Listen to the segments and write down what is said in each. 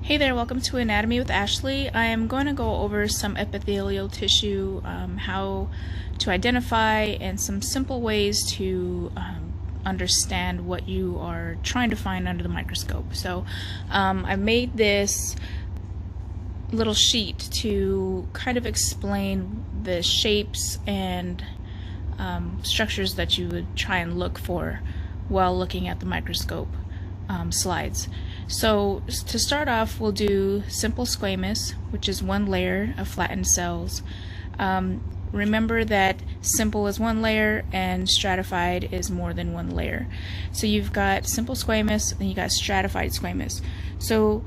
Hey there, welcome to Anatomy with Ashley. I am going to go over some epithelial tissue, how to identify, and some simple ways to understand what you are trying to find under the microscope. So I made this little sheet to kind of explain the shapes and structures that you would try and look for while looking at the microscope slides. So to start off, we'll do simple squamous, which is one layer of flattened cells. Remember that simple is one layer and stratified is more than one layer. So you've got simple squamous and you got stratified squamous. So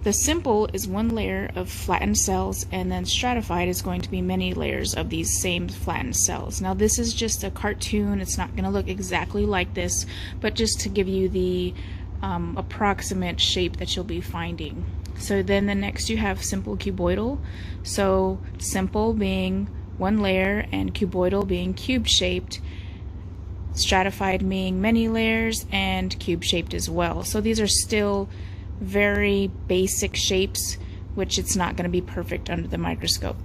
the simple is one layer of flattened cells, and then stratified is going to be many layers of these same flattened cells. Now this is just a cartoon, it's not going to look exactly like this, but just to give you the approximate shape that you'll be finding. So then the next you have simple cuboidal. So simple being one layer and cuboidal being cube shaped, stratified being many layers and cube shaped as well. So these are still very basic shapes, which it's not going to be perfect under the microscope.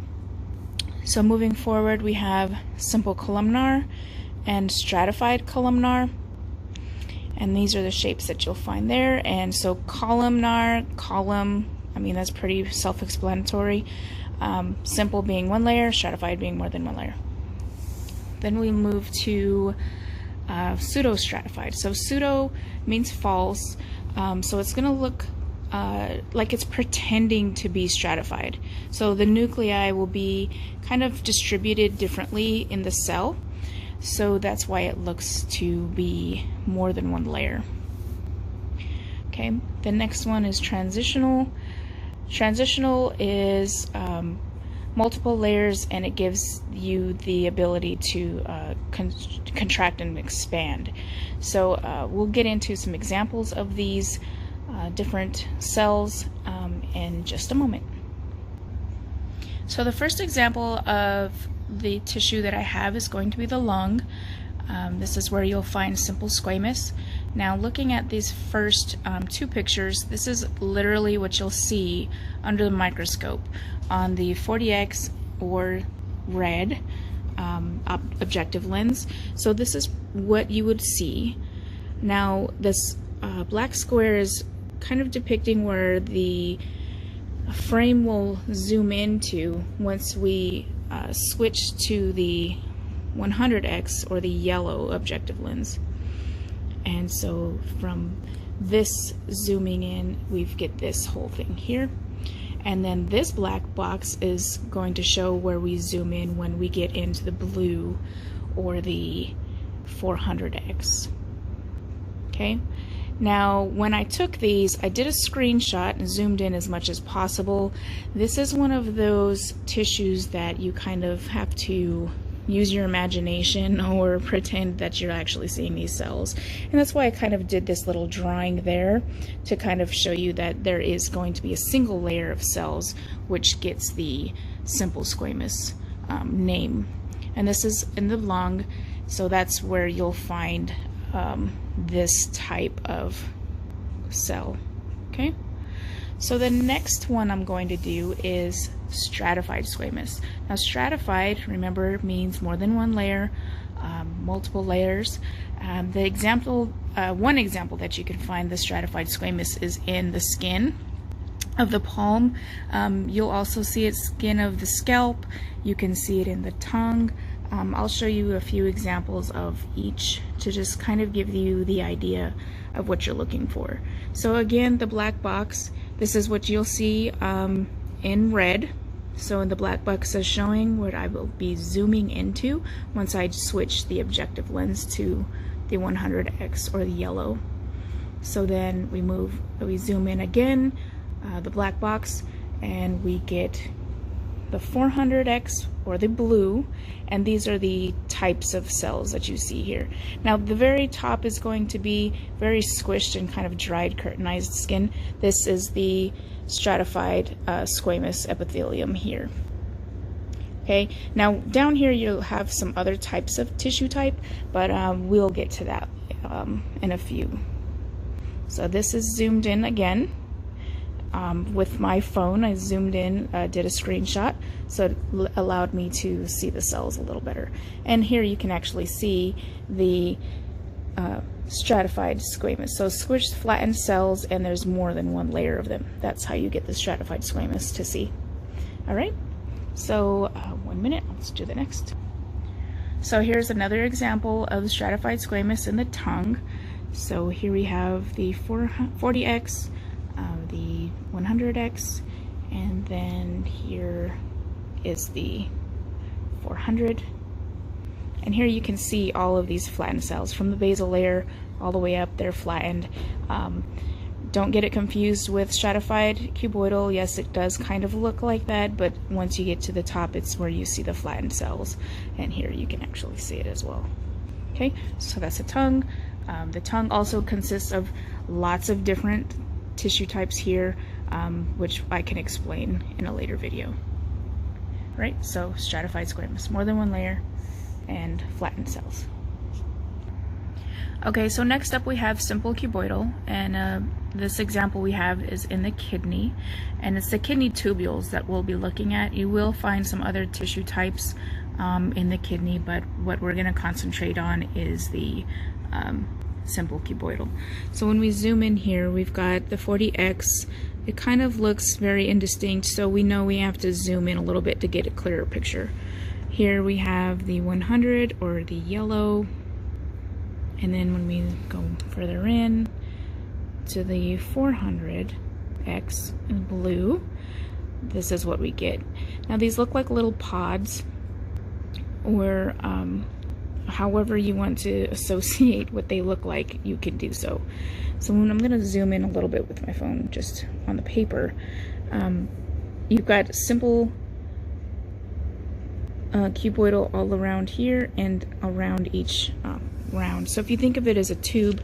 So moving forward, we have simple columnar and stratified columnar, and these are the shapes that you'll find there. And so columnar, column, I mean that's pretty self-explanatory. Simple being one layer, stratified being more than one layer. Then we move to PseudoStratified. So pseudo means false. So it's going to look like it's pretending to be stratified. So the nuclei will be kind of distributed differently in the cell. So that's why it looks to be more than one layer. Okay, the next one is transitional. Transitional is multiple layers, and it gives you the ability to contract and expand. So we'll get into some examples of these different cells in just a moment. So the first example of the tissue that I have is going to be the lung. This is where you'll find simple squamous. Now looking at these first two pictures, this is literally what you'll see under the microscope on the 40x or red objective lens. So this is what you would see. Now this black square is kind of depicting where the frame will zoom into once we switch to the 100x or the yellow objective lens. And so from this zooming in, we get this whole thing here. And then this black box is going to show where we zoom in when we get into the blue or the 400x. Okay. Now, when I took these, I did a screenshot and zoomed in as much as possible. This is one of those tissues that you kind of have to use your imagination or pretend that you're actually seeing these cells. And that's why I kind of did this little drawing there to kind of show you that there is going to be a single layer of cells which gets the simple squamous name. And this is in the lung, so that's where you'll find this type of cell. Okay, so the next one I'm going to do is stratified squamous. Now stratified, remember, means more than one layer, multiple layers. The example, one example that you can find the stratified squamous is in the skin of the palm. You'll also see it skin of the scalp. You can see it in the tongue. I'll show you a few examples of each to just kind of give you the idea of what you're looking for. So again, the black box, this is what you'll see in red. So in the black box is showing what I will be zooming into once I switch the objective lens to the 100x or the yellow. So then we zoom in again, the black box, and we get the 400x or the blue, and these are the types of cells that you see here. Now the very top is going to be very squished and kind of dried keratinized skin. This is the stratified squamous epithelium here. Okay, now down here you'll have some other types of tissue type, but we'll get to that in a few. So this is zoomed in again, with my phone. I zoomed in, did a screenshot, so it allowed me to see the cells a little better. And here you can actually see the stratified squamous. So squished flattened cells, and there's more than one layer of them. That's how you get the stratified squamous to see. All right, so 1 minute, let's do the next. So here's another example of stratified squamous in the tongue. So here we have the 40X, the 100X, and then here is the 400. And here you can see all of these flattened cells from the basal layer all the way up. They're flattened. Don't get it confused with stratified cuboidal. Yes, it does kind of look like that, but once you get to the top, it's where you see the flattened cells. And here you can actually see it as well. Okay, so that's the tongue. The tongue also consists of lots of different tissue types here, which I can explain in a later video. Right, so stratified squamous, more than one layer, and flattened cells. Okay, so next up we have simple cuboidal, and this example we have is in the kidney, and it's the kidney tubules that we'll be looking at. You will find some other tissue types in the kidney, but what we're going to concentrate on is the simple cuboidal. So when we zoom in here, we've got the 40X. It kind of looks very indistinct, so we know we have to zoom in a little bit to get a clearer picture. Here we have the 100, or the yellow, and then when we go further in to the 400X in blue, this is what we get. Now these look like little pods, or however you want to associate what they look like, you can do so. So when I'm going to zoom in a little bit with my phone just on the paper, you've got simple cuboidal all around here and around each round. So if you think of it as a tube,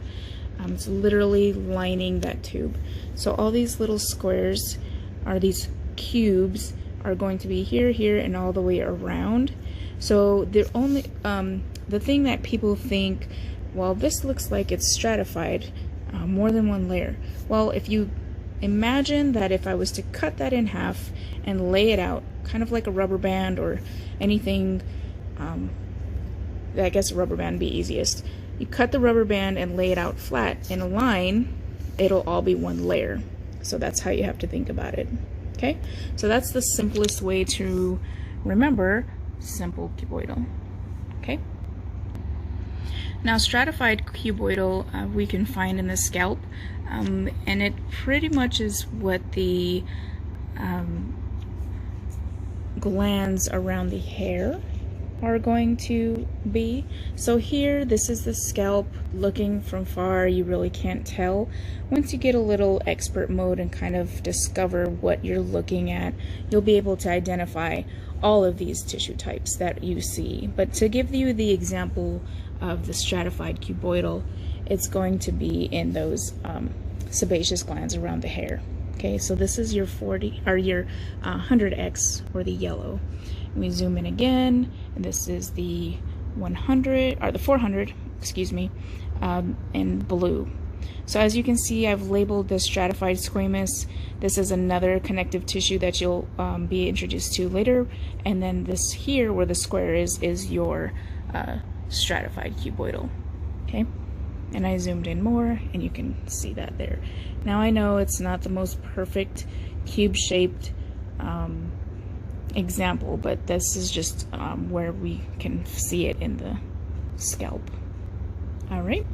it's literally lining that tube. So all these little squares are these cubes are going to be here, here, and all the way around. So the only the thing that people think, well, this looks like it's stratified, more than one layer. Well, if you imagine that if I was to cut that in half and lay it out, kind of like a rubber band or anything, I guess a rubber band would be easiest. You cut the rubber band and lay it out flat in a line, it'll all be one layer. So that's how you have to think about it. Okay, so that's the simplest way to remember simple cuboidal. Okay. Now stratified cuboidal we can find in the scalp, and it pretty much is what the glands around the hair are going to be. So here, this is the scalp. Looking from far, you really can't tell. Once you get a little expert mode and kind of discover what you're looking at, you'll be able to identify all of these tissue types that you see. But to give you the example of the stratified cuboidal, it's going to be in those sebaceous glands around the hair. Okay, so this is your 40 or your 100X, or the yellow. And we zoom in again, and this is the 100 or the 400, excuse me, in blue. So as you can see, I've labeled the stratified squamous. This is another connective tissue that you'll be introduced to later, and then this here where the square is your stratified cuboidal. Okay, and I zoomed in more, and you can see that there. Now I know it's not the most perfect cube-shaped example, but this is just where we can see it in the scalp. All right.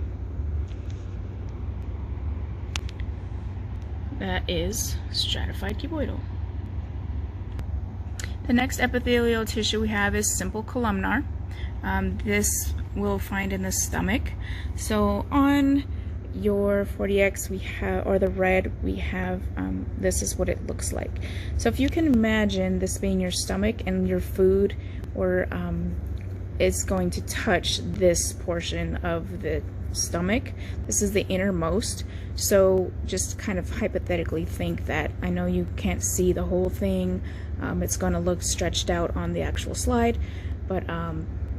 That is stratified cuboidal. The next epithelial tissue we have is simple columnar. This we'll find in the stomach. So on your 40X we have, or the red, we have this is what it looks like. So if you can imagine this being your stomach, and your food or is going to touch this portion of the stomach. This is the innermost. So just kind of hypothetically think that, I know you can't see the whole thing, it's going to look stretched out on the actual slide, but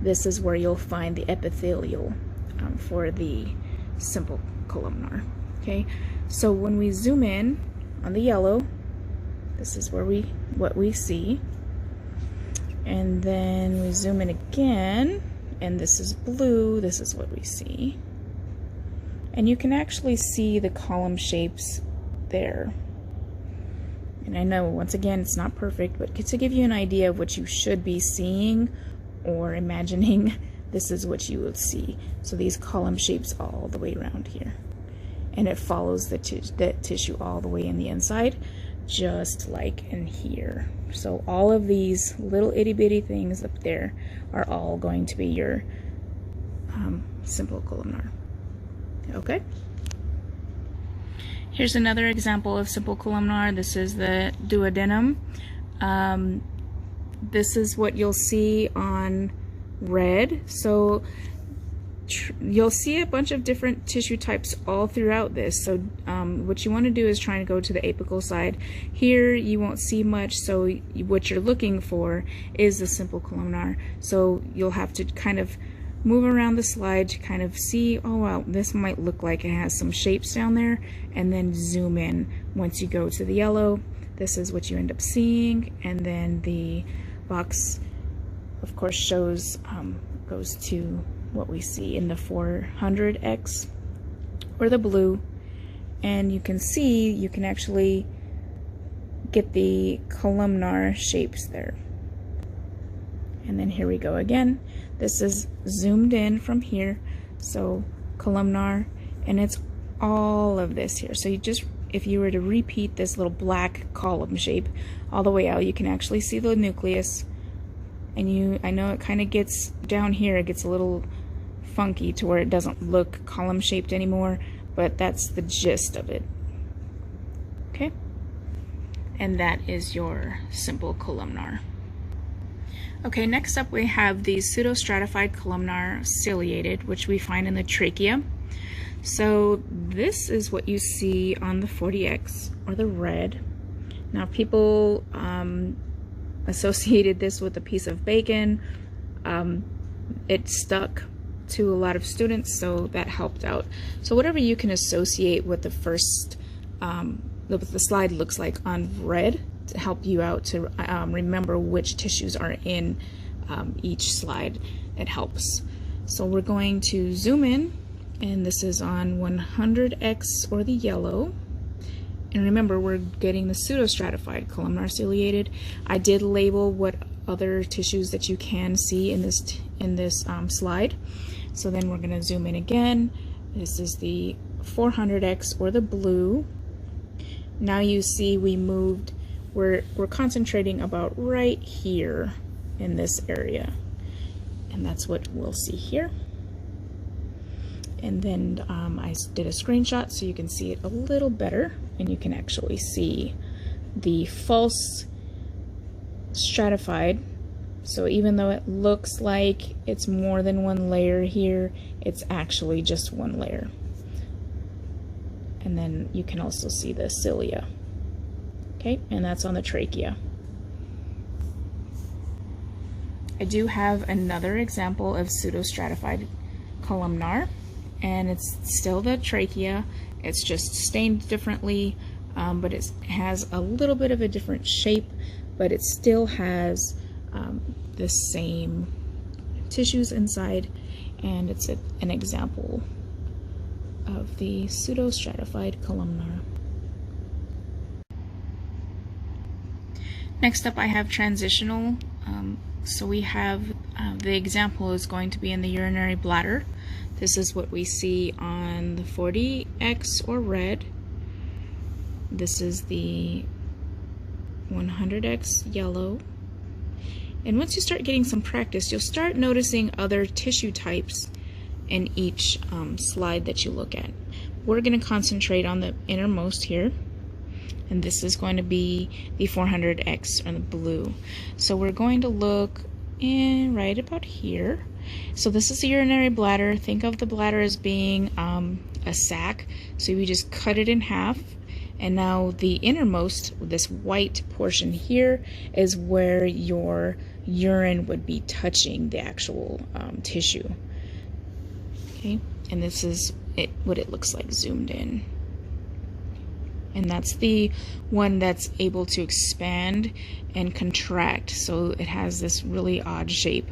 this is where you'll find the epithelial for the simple columnar. Okay, so when we zoom in on the yellow, this is where what we see. And then we zoom in again, and this is blue, this is what we see. And you can actually see the column shapes there. And I know, once again, it's not perfect, but to give you an idea of what you should be seeing or imagining, this is what you would see. So these column shapes all the way around here. And it follows the tissue all the way in the inside, just like in here. So all of these little itty bitty things up there are all going to be your simple columnar. Okay? Here's another example of simple columnar. This is the duodenum. This is what you'll see on red. So you'll see a bunch of different tissue types all throughout this. So what you want to do is try and go to the apical side. Here you won't see much, so what you're looking for is the simple columnar. So you'll have to kind of move around the slide to kind of see, oh wow, this might look like it has some shapes down there, and then zoom in. Once you go to the yellow, this is what you end up seeing, and then the box of course shows goes to what we see in the 400X or the blue, and you can see you can actually get the columnar shapes there. And then here we go again. This is zoomed in from here, so columnar, and it's all of this here. So you just, if you were to repeat this little black column shape all the way out, you can actually see the nucleus. And I know it kind of gets down here, it gets a little funky to where it doesn't look column shaped anymore, but that's the gist of it. Okay? And that is your simple columnar. Okay, next up we have the PseudoStratified columnar ciliated, which we find in the trachea. So this is what you see on the 40X, or the red. Now people associated this with a piece of bacon. It stuck to a lot of students, so that helped out. So whatever you can associate with the first, what the slide looks like on red, to help you out to remember which tissues are in each slide, it helps. So we're going to zoom in, and this is on 100X, or the yellow. And remember, we're getting the PseudoStratified columnar ciliated. I did label what other tissues that you can see in this slide. So then we're going to zoom in again. This is the 400X, or the blue. Now you see we moved. We're concentrating about right here in this area, and that's what we'll see here. And then I did a screenshot so you can see it a little better, and you can actually see the false stratified. So even though it looks like it's more than one layer here, it's actually just one layer. And then you can also see the cilia. Okay, and that's on the trachea. I do have another example of PseudoStratified columnar, and it's still the trachea. It's just stained differently, but it has a little bit of a different shape, but it still has the same tissues inside, and it's an example of the PseudoStratified columnar. Next up I have transitional. So we have the example is going to be in the urinary bladder. This is what we see on the 40X, or red. This is the 100X, yellow. And once you start getting some practice, you'll start noticing other tissue types in each slide that you look at. We're going to concentrate on the innermost here. And this is going to be the 400X, or the blue. So we're going to look in right about here. So this is the urinary bladder. Think of the bladder as being a sac. So we just cut it in half. And now the innermost, this white portion here, is where your urine would be touching the actual tissue. Okay, and this is what it looks like zoomed in. and that's the one that's able to expand and contract, so it has this really odd shape.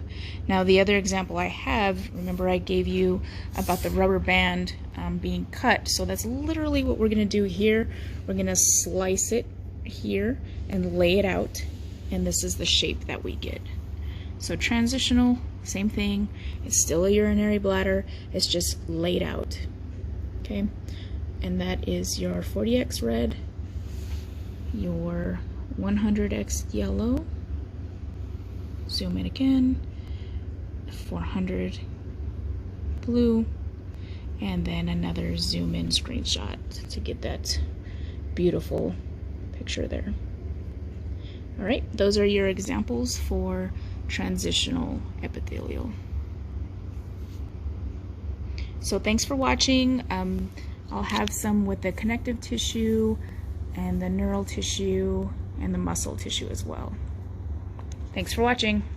Now the other example I have, remember I gave you about the rubber band being cut, so that's literally what we're going to do here. We're going to slice it here and lay it out, and this is the shape that we get. So transitional, same thing, it's still a urinary bladder, it's just laid out. Okay, and that is your 40x red, your 100x yellow, zoom in again, 400 blue, and then another zoom in screenshot to get that beautiful picture there. All right, those are your examples for transitional epithelial. So thanks for watching. I'll have some with the connective tissue and the neural tissue and the muscle tissue as well. Thanks for watching.